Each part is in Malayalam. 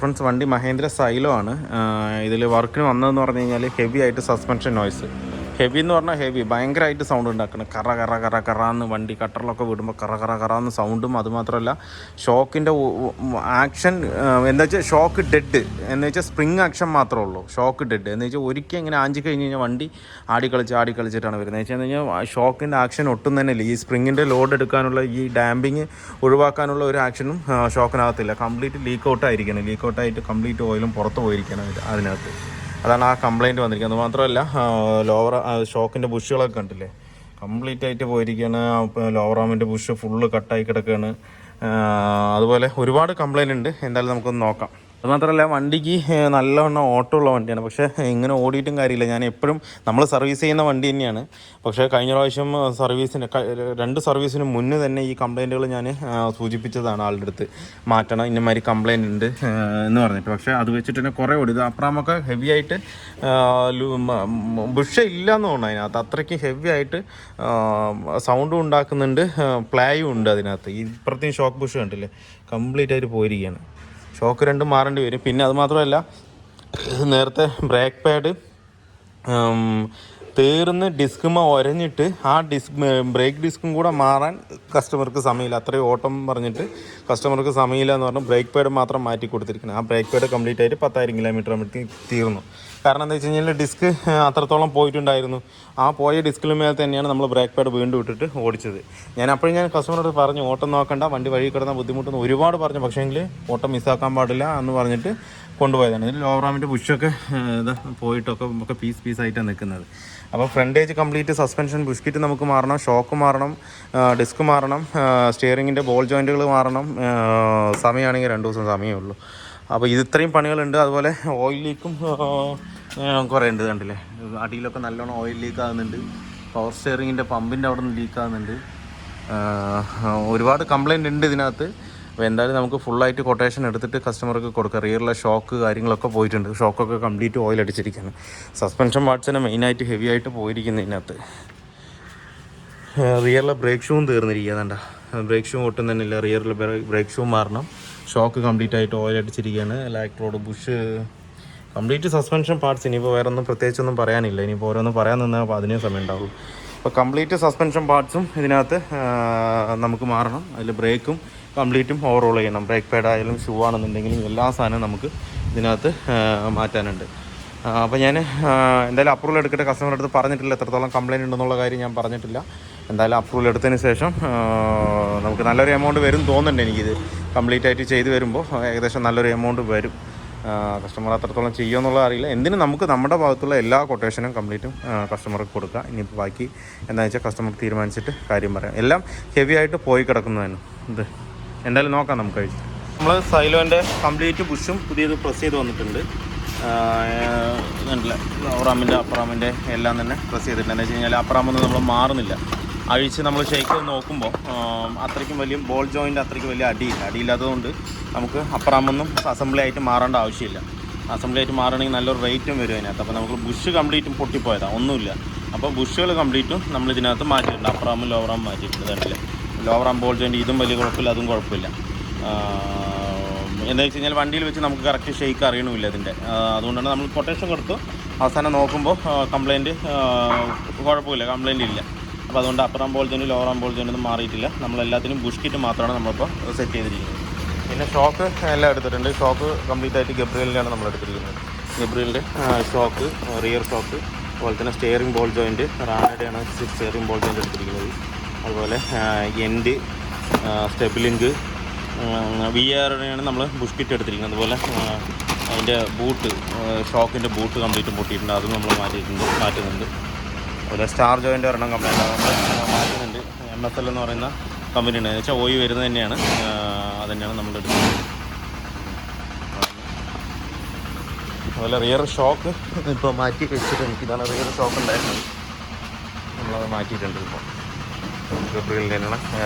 ഫ്രണ്ട്സ്, വണ്ടി മഹീന്ദ്ര സൈലോ ആണ്. ഇതിൽ വർക്കിന് വന്നതെന്ന് പറഞ്ഞു കഴിഞ്ഞാൽ ഹെവി ആയിട്ട് സസ്പെൻഷൻ നോയ്സ്. ഹെവി എന്ന് പറഞ്ഞാൽ ഹെവി ഭയങ്കരമായിട്ട് സൗണ്ട് ഉണ്ടാക്കണം. കറ കറ കറ കറാന്ന് വണ്ടി കട്ടറിലൊക്കെ വിടുമ്പോൾ കറ കറ കറാന്ന് സൗണ്ടും. അതുമാത്രമല്ല ഷോക്കിൻ്റെ ആക്ഷൻ എന്താ വെച്ചാൽ ഷോക്ക് ഡെഡ് എന്ന് വെച്ചാൽ സ്പ്രിങ് ആക്ഷൻ മാത്രമേ ഉള്ളൂ. ഷോക്ക് ഡെഡ് എന്ന് വെച്ചാൽ ഒരിക്കൽ ഇങ്ങനെ ആഞ്ചി കഴിഞ്ഞ് കഴിഞ്ഞാൽ വണ്ടി ആടിക്കളിച്ചിട്ടാണ് വരുന്നത്. വെച്ച് കഴിഞ്ഞാൽ ഷോക്കിൻ്റെ ആക്ഷൻ ഒട്ടും തന്നെ ഇല്ല. ഈ സ്പ്രിങ്ങിൻ്റെ ലോഡ് എടുക്കാനുള്ള ഈ ഡാമ്പിങ് ഒഴിവാക്കാനുള്ള ഒരു ആക്ഷനും ഷോക്കിനകത്തില്ല. കംപ്ലീറ്റ് ലീക്ക് ഔട്ടായിരിക്കണം. ലീക്ക് ഔട്ടായിട്ട് കംപ്ലീറ്റ് ഓയിലും പുറത്ത് പോയിരിക്കണം അതിനകത്ത്. അതാണ് ആ കംപ്ലൈൻറ്റ് വന്നിരിക്കുന്നത്. അതുമാത്രമല്ല ലോവർ ഷോക്കിൻ്റെ ബുഷുകളൊക്കെ കണ്ടില്ലേ, കംപ്ലീറ്റ് ആയിട്ട് പോയിരിക്കുകയാണ്. ലോവർ ആമിൻ്റെ ബുഷ് ഫുള്ള് കട്ടായി കിടക്കുകയാണ്. അതുപോലെ ഒരുപാട് കംപ്ലൈൻറ്റ് ഉണ്ട്. എന്തായാലും നമുക്കൊന്ന് നോക്കാം. അതുമാത്രമല്ല വണ്ടിക്ക് നല്ലവണ്ണം ഓട്ടം ഉള്ള വണ്ടിയാണ്. പക്ഷേ ഇങ്ങനെ ഓടിയിട്ടും കാര്യമില്ല. ഞാൻ എപ്പോഴും നമ്മൾ സർവീസ് ചെയ്യുന്ന വണ്ടി തന്നെയാണ്. പക്ഷേ കഴിഞ്ഞ പ്രാവശ്യം രണ്ട് സർവീസിന് മുന്നേ തന്നെ ഈ കംപ്ലൈൻറ്റുകൾ ഞാൻ സൂചിപ്പിച്ചതാണ് ആളുടെ അടുത്ത്. മാറ്റണം, ഇന്നമാതിരി കംപ്ലൈൻറ്റ് ഉണ്ട് എന്ന് പറഞ്ഞിട്ട്. പക്ഷേ അത് വെച്ചിട്ട് തന്നെ കുറേ ഓടി. ഇത് അപ്പുറമൊക്കെ ഹെവി ആയിട്ട് ബുഷ് ഇല്ല എന്ന് തോന്നുന്നു. അതിനകത്ത് അത്രയ്ക്ക് ഹെവി ആയിട്ട് സൗണ്ടും ഉണ്ടാക്കുന്നുണ്ട്, പ്ലേയും ഉണ്ട് അതിനകത്ത്. ഇപ്പുറത്തേയും ഷോക്ക് ബുഷ് കണ്ടില്ലേ, കംപ്ലീറ്റ് ആയിട്ട് പോയിരിക്കുകയാണ്. ഷോക്ക് രണ്ടും മാറേണ്ടി വരും. പിന്നെ അതുമാത്രമല്ല നേരത്തെ ബ്രേക്ക് പാഡ് തീർന്ന് ഡിസ്കുമ ഒരഞ്ഞിട്ട് ആ ബ്രേക്ക് ഡിസ്കും കൂടെ മാറാൻ കസ്റ്റമർക്ക് സമയമില്ല. അത്രയും ഓട്ടം പറഞ്ഞിട്ട് കസ്റ്റമർക്ക് സമയമില്ല എന്ന് പറഞ്ഞാൽ ബ്രേക്ക് പാഡ് മാത്രം മാറ്റി കൊടുത്തിരിക്കുന്നത്. ആ ബ്രേക്ക് പാഡ് കംപ്ലീറ്റ് ആയിട്ട് 10,000 കിലോമീറ്റർ തീർന്നു. കാരണം എന്താ വെച്ച് കഴിഞ്ഞാൽ ഡിസ്ക് അത്രത്തോളം പോയിട്ടുണ്ടായിരുന്നു. ആ പോയ ഡിസ്കിന് മേലെ തന്നെയാണ് നമ്മൾ ബ്രേക്ക് പാഡ് വീണ്ടും ഇട്ടിട്ട് ഓടിച്ചത്. ഞാൻ കസ്റ്റമറോട് പറഞ്ഞു, ഓട്ടം നോക്കണ്ട, വണ്ടി വഴി കിടന്ന ബുദ്ധിമുട്ടെന്ന് ഒരുപാട് പറഞ്ഞു. പക്ഷേങ്കിൽ ഓട്ടം മിസ്സാക്കാൻ പാടില്ല എന്ന് പറഞ്ഞിട്ട് കൊണ്ടുപോയതാണ്. ഇതിൽ ലോവറാമിൻ്റെ ബുഷൊക്കെ പോയിട്ടൊക്കെ പീസായിട്ടാണ് നിൽക്കുന്നത്. അപ്പോൾ ഫ്രണ്ടേജ് കംപ്ലീറ്റ് സസ്പെൻഷൻ ബുഷ്കിറ്റ് നമുക്ക് മാറണം, ഷോക്ക് മാറണം, ഡിസ്ക് മാറണം, സ്റ്റിയറിങ്ങിൻ്റെ ബോൾ ജോയിൻറ്റുകൾ മാറണം. സമയമാണെങ്കിൽ 2 ദിവസം സമയമേ ഉള്ളൂ. അപ്പോൾ ഇത്രയും പണികളുണ്ട്. അതുപോലെ ഓയിൽ ലീക്കും കുറേ ഉണ്ട്. കണ്ടില്ലേ, അടിയിലൊക്കെ നല്ലോണം ഓയിൽ ലീക്ക് ആകുന്നുണ്ട്. പവർ സ്റ്റിയറിങ്ങിൻ്റെ പമ്പിൻ്റെ അവിടെ നിന്ന് ലീക്ക് ആകുന്നുണ്ട്. ഒരുപാട് കംപ്ലൈൻറ്റ് ഉണ്ട് ഇതിനകത്ത്. അപ്പോൾ എന്തായാലും നമുക്ക് ഫുള്ളായിട്ട് കൊട്ടേഷൻ എടുത്തിട്ട് കസ്റ്റമർക്ക് കൊടുക്കാം. റിയറിലെ ഷോക്ക് കാര്യങ്ങളൊക്കെ പോയിട്ടുണ്ട്. ഷോക്കൊക്കെ കംപ്ലീറ്റ് ഓയിൽ അടിച്ചിരിക്കുന്നു. സസ്പെൻഷൻ പാർട്സിനെ മെയിനായിട്ട് ഹെവി ആയിട്ട് പോയിരിക്കുന്നു ഇതിനകത്ത്. റിയറിലെ ബ്രേക്ക് ഷൂവും തീർന്നിരിക്കുകയാണ്ട. ബ്രേക്ക് ഷൂ ഒട്ടും തന്നെ ഇല്ല. റിയറിലെ ബ്രേക്ക് ഷൂ മാറണം. ഷോക്ക് കംപ്ലീറ്റ് ആയിട്ട് ഓയിൽ അടിച്ചിരിക്കുകയാണ്. Electrode bush complete suspension parts. ഇനിയിപ്പോൾ വേറെ ഒന്നും പ്രത്യേകിച്ചൊന്നും പറയാനില്ല. ഇനിയിപ്പോൾ ഓരോന്നും പറയാൻ നിന്നാൽ അപ്പോൾ അതിനേ സമയം ഉണ്ടാവുള്ളൂ. അപ്പോൾ കംപ്ലീറ്റ് സസ്പെൻഷൻ പാർട്സും ഇതിനകത്ത് നമുക്ക് മാറണം. അതിൽ ബ്രേക്കും കംപ്ലീറ്റും ഓവറോൾ ചെയ്യണം. ബ്രേക്ക് പാഡ് ആയാലും ഷൂ ആണെന്നുണ്ടെങ്കിലും എല്ലാ സാധനവും നമുക്ക് ഇതിനകത്ത് മാറ്റാനുണ്ട്. അപ്പോൾ ഞാൻ എന്തായാലും അപ്രൂവൽ എടുക്കട്ടെ. കസ്റ്റമറുടെ അടുത്ത് പറഞ്ഞിട്ടില്ല എത്രത്തോളം കംപ്ലയിൻറ്റ് ഉണ്ടെന്നുള്ള കാര്യം ഞാൻ പറഞ്ഞിട്ടില്ല. എന്തായാലും അപ്രൂവൽ എടുത്തതിന് ശേഷം നമുക്ക് നല്ലൊരു എമൗണ്ട് വരും തോന്നുന്നുണ്ട് എനിക്കിത്. കംപ്ലീറ്റ് ആയിട്ട് ചെയ്ത് വരുമ്പോൾ ഏകദേശം നല്ലൊരു എമൗണ്ട് വരും. കസ്റ്റമർ അത്രത്തോളം ചെയ്യുമെന്നുള്ളത് അറിയില്ല. എന്തിനും നമുക്ക് നമ്മുടെ ഭാഗത്തുള്ള എല്ലാ കൊട്ടേഷനും കംപ്ലീറ്റും കസ്റ്റമർക്ക് കൊടുക്കുക. ഇനിയിപ്പോൾ ബാക്കി എന്താണെന്ന് വെച്ചാൽ കസ്റ്റമർ തീരുമാനിച്ചിട്ട് കാര്യം പറയാം. എല്ലാം ഹെവി ആയിട്ട് പോയി കിടക്കുന്നതാണ് ഇത്. എന്തായാലും നോക്കാം നമുക്ക് കഴിച്ച്. നമ്മൾ സൈലോൻ്റെ കംപ്ലീറ്റ് ബുഷും പുതിയത് പ്രസ് ചെയ്ത് വന്നിട്ടുണ്ട്. കണ്ടില്ല, ലോവറാമിൻ്റെ അപ്പറാമിൻ്റെ എല്ലാം തന്നെ പ്രസ് ചെയ്തിട്ടുണ്ട്. എന്താ വെച്ച് കഴിഞ്ഞാൽ അപ്പറാമൊന്നും നമ്മൾ മാറുന്നില്ല. അഴിച്ച് നമ്മൾ ഷേക്ക് നോക്കുമ്പോൾ അത്രയ്ക്കും വലിയ ബോൾ ജോയിൻ്റ് അത്രയ്ക്ക് വലിയ അടിയില്ലാത്തതുകൊണ്ട് നമുക്ക് അപ്പറാമൊന്നും അസംബ്ലി ആയിട്ട് മാറേണ്ട ആവശ്യമില്ല. അസംബ്ലി ആയിട്ട് മാറണമെങ്കിൽ നല്ലൊരു റേറ്റും വരും അതിനകത്ത്. അപ്പോൾ നമുക്ക് ബുഷ് കംപ്ലീറ്റും പൊട്ടിപ്പോയതാണ്, ഒന്നുമില്ല. അപ്പോൾ ബുഷുകൾ കംപ്ലീറ്റും നമ്മൾ ഇതിനകത്ത് മാറ്റിയിട്ടുണ്ട്. അപ്പറാമും ലോവറാമും മാറ്റിയിട്ടുണ്ട്. കണ്ടില്ലേ, ലോവറാം ബോൾ ജോയിൻ്റ് ഇതും വലിയ കുഴപ്പമില്ല, അതും കുഴപ്പമില്ല. എന്താ വെച്ച് കഴിഞ്ഞാൽ വണ്ടിയിൽ വെച്ച് നമുക്ക് കറക്റ്റ് ഷേക്ക് അറിയണമില്ല അതിൻ്റെ. അതുകൊണ്ടാണ് നമ്മൾ കൊട്ടേഷൻ കൊടുത്തു അവസാനം നോക്കുമ്പോൾ കംപ്ലയിൻറ്റ് കുഴപ്പമില്ല, കംപ്ലയിൻ്റ് ഇല്ല. അപ്പോൾ അതുകൊണ്ട് അപ്പറാം ബോൾ ജോയിൻ്റ് ലോവറാം ബോൾ ജോയിൻ്റ് ഒന്നും മാറിയിട്ടില്ല. നമ്മളെല്ലാത്തിനും ബുഷ് കിറ്റ് മാത്രമാണ് നമ്മളിപ്പോൾ സെറ്റ് ചെയ്തിരിക്കുന്നത്. പിന്നെ ഷോക്ക് എല്ലാം എടുത്തിട്ടുണ്ട്. ഷോക്ക് കംപ്ലീറ്റ് ആയിട്ട് ഗബ്രിയലിൻ്റെയാണ് നമ്മൾ എടുത്തിരിക്കുന്നത്. ഗബ്രിയലിൻ്റെ ഷോക്ക്, റിയർ ഷോക്ക്, അതുപോലെ തന്നെ സ്റ്റിയറിംഗ് ബോൾ ജോയിൻറ്റ് റാണയുടെയാണ് സ്റ്റിയറിംഗ് ബോൾ ജോയിൻറ്റ് എടുത്തിരിക്കുന്നത്. അതുപോലെ എൻഡ്, സ്റ്റെബിലിങ്ക്, VR-ടെയാണ് നമ്മൾ ബുഷ് കിറ്റ് എടുത്തിരിക്കുന്നത്. അതുപോലെ അതിൻ്റെ ബൂട്ട്, ഷോക്കിൻ്റെ ബൂട്ട് കംപ്ലീറ്റ് പൊട്ടിയിട്ടുണ്ട്, അതും നമ്മൾ മാറ്റുന്നുണ്ട്. അതുപോലെ സ്റ്റാർ ജോയിൻ്റ് ഒരെണ്ണം കംപ്ലൈൻറ്റ് മാറ്റുന്നുണ്ട്. MSL എന്ന് പറയുന്ന കമ്പനി ഉണ്ട്. എന്ന് വെച്ചാൽ ഓയിൽ വരുന്നത് തന്നെയാണ്, അതുതന്നെയാണ് നമ്മൾ എടുക്കുന്നത്. അതുപോലെ റിയർ ഷോക്ക് ഇപ്പോൾ മാറ്റി വെച്ചിട്ടുണ്ട്. ഇതാണ് റിയർ ഷോക്ക് ഉണ്ടായിരുന്നത്, നമ്മളത് മാറ്റിയിട്ടുണ്ട്. ഇപ്പോൾ ഗബ്രിയലിൻ്റെ തന്നെയാണ്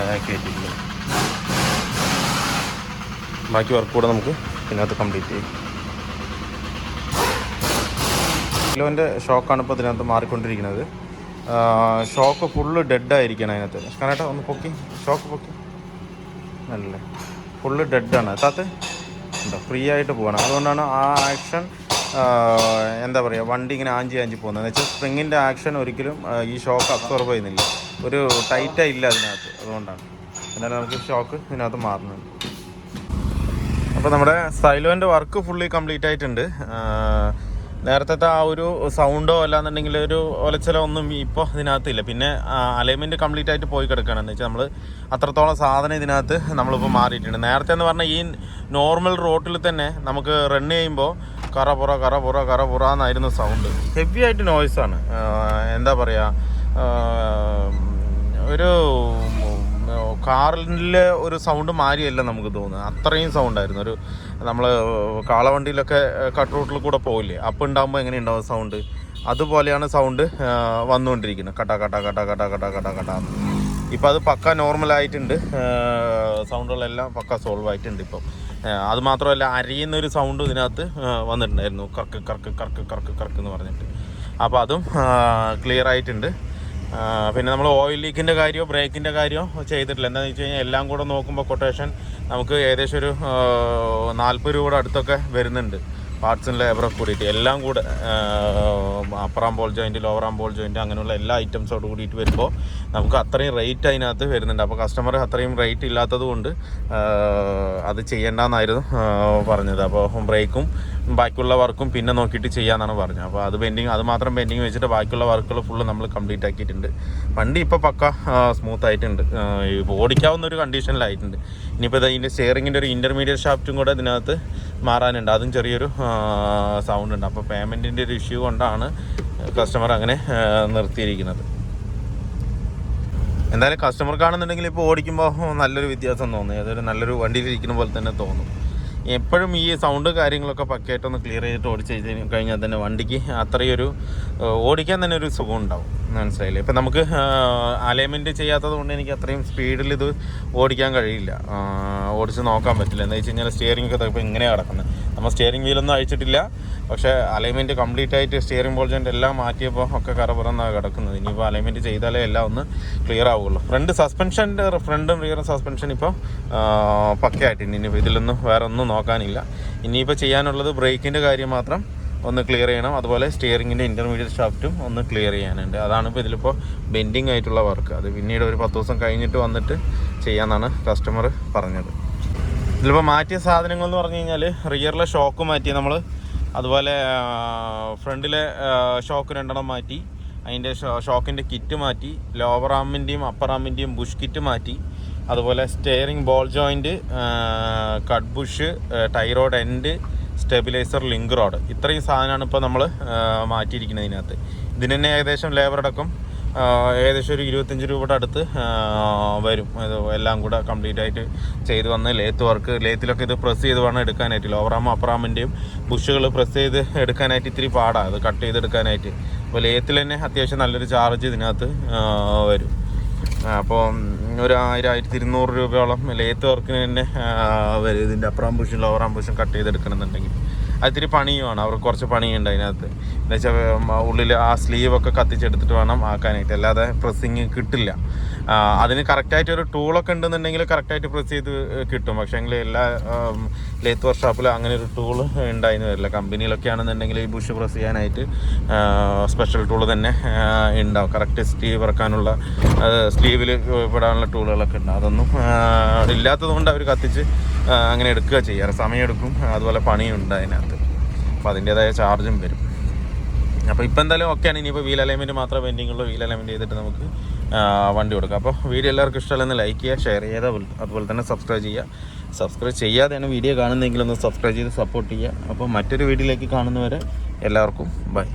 കയറ്റിയിട്ടുള്ളത്. ബാക്കി വർക്ക് കൂടെ നമുക്ക് ഇതിനകത്ത് കംപ്ലീറ്റ് ചെയ്യും. കിലോൻ്റെ ഷോക്കാണ് ഇപ്പോൾ ഇതിനകത്ത് മാറിക്കൊണ്ടിരിക്കുന്നത്. ഷോക്ക് ഫുള്ള് ഡെഡായിരിക്കണം അതിനകത്ത്. കാരണം ഒന്ന് പൊക്കി, ഷോക്ക് പൊക്കി, നല്ലേ ഫുള്ള് ഡെഡാണ്. താത്ത് ഉണ്ടോ ഫ്രീ ആയിട്ട് പോകണം. അതുകൊണ്ടാണ് ആ ആക്ഷൻ എന്താ പറയുക വണ്ടി ഇങ്ങനെ ആഞ്ചി പോകുന്നത്. എന്ന് വെച്ചാൽ സ്പ്രിങ്ങിൻ്റെ ആക്ഷൻ ഒരിക്കലും ഈ ഷോക്ക് അബ്സോർബ് ചെയ്യുന്നില്ല, ഒരു ടൈറ്റായി ഇല്ല അതിനകത്ത്. അതുകൊണ്ടാണ് എന്നാലും നമുക്ക് ഷോക്ക് ഇതിനകത്ത് മാറുന്നുണ്ട്. അപ്പോൾ നമ്മുടെ സൈലോൻ്റെ വർക്ക് ഫുള്ളി കംപ്ലീറ്റ് ആയിട്ടുണ്ട്. നേരത്തെ ആ ഒരു സൗണ്ടോ അല്ലാന്നുണ്ടെങ്കിൽ ഒരു ഒലച്ചിലോ ഒന്നും ഇപ്പോൾ ഇതിനകത്തില്ല. പിന്നെ അലൈൻമെൻറ്റ് കംപ്ലീറ്റ് ആയിട്ട് പോയി കിടക്കുകയാണ്. എന്ന് വെച്ചാൽ നമ്മൾ അത്രത്തോളം സാധനം ഇതിനകത്ത് നമ്മളിപ്പോൾ മാറിയിട്ടുണ്ട്. നേരത്തെ എന്ന് പറഞ്ഞാൽ ഈ നോർമൽ റോട്ടിൽ തന്നെ നമുക്ക് റൺ ചെയ്യുമ്പോൾ കറ പുറ എന്നായിരുന്നു സൗണ്ട്. ഹെവി ആയിട്ട് നോയ്സാണ്. എന്താ പറയുക, ഒരു കാറിലെ ഒരു സൗണ്ട് മാറിയല്ല നമുക്ക് തോന്നുന്നത്, അത്രയും സൗണ്ടായിരുന്നു. ഒരു നമ്മൾ കാളവണ്ടിയിലൊക്കെ കട്ട് റൂട്ടിൽ കൂടെ പോയില്ലേ, അപ്പം ഉണ്ടാകുമ്പോൾ എങ്ങനെ ഉണ്ടാവും സൗണ്ട്, അതുപോലെയാണ് സൗണ്ട് വന്നുകൊണ്ടിരിക്കുന്നത്. കട്ട കട്ട കട്ട കട്ട കട്ട കട്ട കട്ട. ഇപ്പം അത് പക്ക നോർമലായിട്ടുണ്ട്, സൗണ്ടുകളെല്ലാം പക്ക സോൾവ് ആയിട്ടുണ്ട് ഇപ്പം. അതുമാത്രമല്ല അരിയുന്നൊരു സൗണ്ട് ഇതിനകത്ത് വന്നിട്ടുണ്ടായിരുന്നു, കർക്ക് കർക്ക് കർക്ക് കർക്ക് കർക്ക് എന്ന് പറഞ്ഞിട്ട്. അപ്പോൾ അതും ക്ലിയർ ആയിട്ടുണ്ട്. പിന്നെ നമ്മൾ ഓയിൽ ലീക്കിൻ്റെ കാര്യമോ ബ്രേക്കിൻ്റെ കാര്യമോ ചെയ്തിട്ടില്ല. എന്താണെന്ന് വെച്ച് കഴിഞ്ഞാൽ എല്ലാം കൂടെ നോക്കുമ്പോൾ കൊട്ടേഷൻ നമുക്ക് ഏകദേശം ഒരു 40 രൂപയുടെ അടുത്തൊക്കെ വരുന്നുണ്ട്. പാർട്സും ലേബറൊക്കെ കൂടിയിട്ട് എല്ലാം കൂടെ അപ്പർ ആം ബോൾ ജോയിൻറ്റ്, ലോവർ ആം ബോൾ ജോയിൻറ്റ് അങ്ങനെയുള്ള എല്ലാ ഐറ്റംസോട് കൂടിയിട്ട് വരുമ്പോൾ നമുക്ക് അത്രയും റേറ്റ് അതിനകത്ത് വരുന്നുണ്ട്. അപ്പോൾ കസ്റ്റമർ അത്രയും റേറ്റ് ഇല്ലാത്തത് കൊണ്ട് അത് ചെയ്യേണ്ടെന്നായിരുന്നു പറഞ്ഞത്. അപ്പോൾ ബ്രേക്കും ബാക്കിയുള്ള വർക്കും പിന്നെ നോക്കിയിട്ട് ചെയ്യാമെന്നാണ് പറഞ്ഞത്. അപ്പോൾ അത് മാത്രം പെൻഡിങ് വെച്ചിട്ട് ബാക്കിയുള്ള വർക്കുകൾ ഫുള്ള് നമ്മൾ കംപ്ലീറ്റ് ആക്കിയിട്ടുണ്ട്. വണ്ടി ഇപ്പോൾ പക്ക സ്മൂത്ത് ആയിട്ടുണ്ട്, ഓടിക്കാവുന്ന ഒരു കണ്ടീഷനിലായിട്ടുണ്ട്. ഇനിയിപ്പോൾ ഇതിൻ്റെ സ്റ്റിയറിങ്ങിൻ്റെ ഒരു ഇൻ്റർമീഡിയറ്റ് ഷാഫ്റ്റും കൂടെ ഇതിനകത്ത് മാറാനുണ്ട്, അതും ചെറിയൊരു സൗണ്ട് ഉണ്ട്. അപ്പോൾ പേയ്മെൻറ്റിൻ്റെ ഒരു ഇഷ്യൂ കൊണ്ടാണ് കസ്റ്റമർ അങ്ങനെ നിർത്തിയിരിക്കുന്നത്. എന്തായാലും കസ്റ്റമർക്കാണെന്നുണ്ടെങ്കിൽ ഇപ്പോൾ ഓടിക്കുമ്പോൾ നല്ലൊരു വ്യത്യാസം തോന്നി, അതൊരു നല്ലൊരു വണ്ടിയിലിരിക്കുന്ന പോലെ തന്നെ തോന്നും. എപ്പോഴും ഈ സൗണ്ട് കാര്യങ്ങളൊക്കെ പക്കയായിട്ടൊന്ന് ക്ലിയർ ചെയ്തിട്ട് ഓടിച്ച് കഴിഞ്ഞാൽ തന്നെ വണ്ടിക്ക് അത്രയൊരു ഓടിക്കാൻ തന്നെ ഒരു സുഖം ഉണ്ടാവും. മനസ്സിലായില്ലേ? ഇപ്പം നമുക്ക് അലൈൻമെൻറ്റ് ചെയ്യാത്തത് കൊണ്ട് എനിക്ക് അത്രയും സ്പീഡിൽ ഇത് ഓടിക്കാൻ കഴിയില്ല, ഓടിച്ച് നോക്കാൻ പറ്റില്ല. എന്താ വെച്ച് കഴിഞ്ഞാൽ സ്റ്റിയറിംഗ് ഒക്കെ ഇപ്പോൾ ഇങ്ങനെയാണ് കിടക്കുന്നത്. നമ്മൾ സ്റ്റിയറിംഗ് വീലൊന്നും അഴിച്ചിട്ടില്ല, പക്ഷേ അലൈൻമെൻറ്റ് കംപ്ലീറ്റ് ആയിട്ട് സ്റ്റിയറിംഗ് ബോൾ ജോയിൻ്റ് എല്ലാം മാറ്റിയപ്പോൾ ഒക്കെ കറപുറന്നാണ് കിടക്കുന്നത്. ഇനിയിപ്പോൾ അലൈൻമെൻറ്റ് ചെയ്താലേ എല്ലാം ഒന്ന് ക്ലിയർ ആവുള്ളൂ. ഫ്രണ്ടും റിയറും സസ്പെൻഷൻ ഇപ്പോൾ പക്കയായിട്ടുണ്ട്. ഇനിയിപ്പോൾ ഇതിലൊന്നും വേറെ ഒന്നും നോക്കാനില്ല. ഇനിയിപ്പോൾ ചെയ്യാനുള്ളത് ബ്രേക്കിൻ്റെ കാര്യം മാത്രം ഒന്ന് ക്ലിയർ ചെയ്യണം, അതുപോലെ സ്റ്റിയറിങ്ങിൻ്റെ ഇൻ്റർമീഡിയറ്റ് ഷാഫ്റ്റും ഒന്ന് ക്ലിയർ ചെയ്യാനുണ്ട്. അതാണ് ഇപ്പോൾ ഇതിലിപ്പോൾ ബെൻഡിങ് ആയിട്ടുള്ള വർക്ക്. അത് പിന്നീട് ഒരു 10 ദിവസം കഴിഞ്ഞിട്ട് വന്നിട്ട് ചെയ്യാമെന്നാണ് കസ്റ്റമർ പറഞ്ഞത്. ഇതിലിപ്പോൾ മാറ്റിയ സാധനങ്ങൾ എന്ന് പറഞ്ഞു കഴിഞ്ഞാൽ റിയറിലെ ഷോക്ക് മാറ്റി നമ്മൾ, അതുപോലെ ഫ്രണ്ടിലെ ഷോക്ക് 2 മാറ്റി, അതിൻ്റെ ഷോക്കിൻ്റെ കിറ്റ് മാറ്റി, ലോവർ ആമിൻ്റെയും അപ്പർ ആമിൻ്റെയും ബുഷ് കിറ്റ് മാറ്റി, അതുപോലെ steering ball joint, cut bush, tie rod end, stabiliser, link rod, ഇത്രയും സാധനമാണ് ഇപ്പോൾ നമ്മൾ മാറ്റിയിരിക്കുന്നത് ഇതിനകത്ത്. ഇതിന് തന്നെ ഏകദേശം ലേബർ അടക്കം ഏകദേശം ഒരു 25 രൂപയുടെ അടുത്ത് വരും. ഇത് എല്ലാം കൂടെ കംപ്ലീറ്റ് ആയിട്ട് ചെയ്ത് വന്ന് ലേത്തിലൊക്കെ ഇത് പ്രസ് ചെയ്ത് വേണം എടുക്കാനായിട്ട്. ലോവറാമോ അപ്പറാമിൻ്റെയും ബുഷുകൾ പ്രസ് ചെയ്ത് എടുക്കാനായിട്ട് ഇത്തിരി പാടാണ്, അത് കട്ട് ചെയ്തെടുക്കാനായിട്ട്. അപ്പോൾ ലേത്തിൽ തന്നെ അത്യാവശ്യം നല്ലൊരു ചാർജ് ഇതിനകത്ത് വരും. അപ്പോൾ ഒരു 1000-1200 രൂപയോളം ലേത്ത് വർക്കിന് തന്നെ വരും. ഇതിൻ്റെ അപ്പറാം ബുഷും ലോവറാം ബുഷും കട്ട് ചെയ്തെടുക്കണമെന്നുണ്ടെങ്കിൽ അതിരി പണിയുമാണ്, അവർക്ക് കുറച്ച് പണിയുണ്ട് അതിനകത്ത്. എന്ന് വെച്ചാൽ ഉള്ളിൽ ആ സ്ലീവൊക്കെ കത്തിച്ചെടുത്തിട്ട് വേണം ആക്കാനായിട്ട്, അല്ലാതെ പ്രസ്സിങ് കിട്ടില്ല. അതിന് കറക്റ്റായിട്ടൊരു ടൂളൊക്കെ ഉണ്ടെന്നുണ്ടെങ്കിൽ കറക്റ്റായിട്ട് പ്രസ് ചെയ്ത് കിട്ടും. പക്ഷേ എങ്കിൽ എല്ലാ ലേത്ത് വർക്ക്ഷോപ്പിലും അങ്ങനെ ഒരു ടൂൾ ഉണ്ടായിരുന്നു വരില്ല. കമ്പനിയിലൊക്കെ ആണെന്നുണ്ടെങ്കിൽ ഈ ബുഷ് പ്രസ് ചെയ്യാനായിട്ട് സ്പെഷ്യൽ ടൂൾ തന്നെ ഉണ്ടാവും, കറക്റ്റ് സ്ലീവ് ഇറക്കാനുള്ള സ്ലീവിൽ പെടാനുള്ള ടൂളുകളൊക്കെ ഉണ്ട്. അതൊന്നും ഇല്ലാത്തത് കൊണ്ട് അവർ കത്തിച്ച് അങ്ങനെ എടുക്കുക ചെയ്യാറ്, സമയമെടുക്കും, അതുപോലെ പണിയുണ്ട് അതിനകത്ത്. അപ്പോൾ അതിൻ്റേതായ ചാർജും വരും. അപ്പോൾ ഇപ്പോൾ എന്തായാലും ഓക്കെയാണ്. ഇനിയിപ്പോൾ വീൽ അലൈൻമെൻറ്റ് മാത്രമേ പെൻഡിങ് ഉള്ളൂ. വീൽ അലൈൻമെൻറ്റ് ചെയ്തിട്ട് നമുക്ക് വണ്ടി കൊടുക്കാം. അപ്പോൾ വീഡിയോ എല്ലാവർക്കും ഇഷ്ടമല്ലെന്ന് ലൈക്ക് ചെയ്യുക, ഷെയർ ചെയ്യുക, അതുപോലെ തന്നെ സബ്സ്ക്രൈബ് ചെയ്യുക. സബ്സ്ക്രൈബ് ചെയ്യാതെയാണ് വീഡിയോ കാണുന്നതെങ്കിൽ ഒന്ന് സബ്സ്ക്രൈബ് ചെയ്ത് സപ്പോർട്ട് ചെയ്യുക. അപ്പോൾ മറ്റൊരു വീഡിയോയിലേക്ക് കാണുന്നവരെ എല്ലാവർക്കും ബൈ.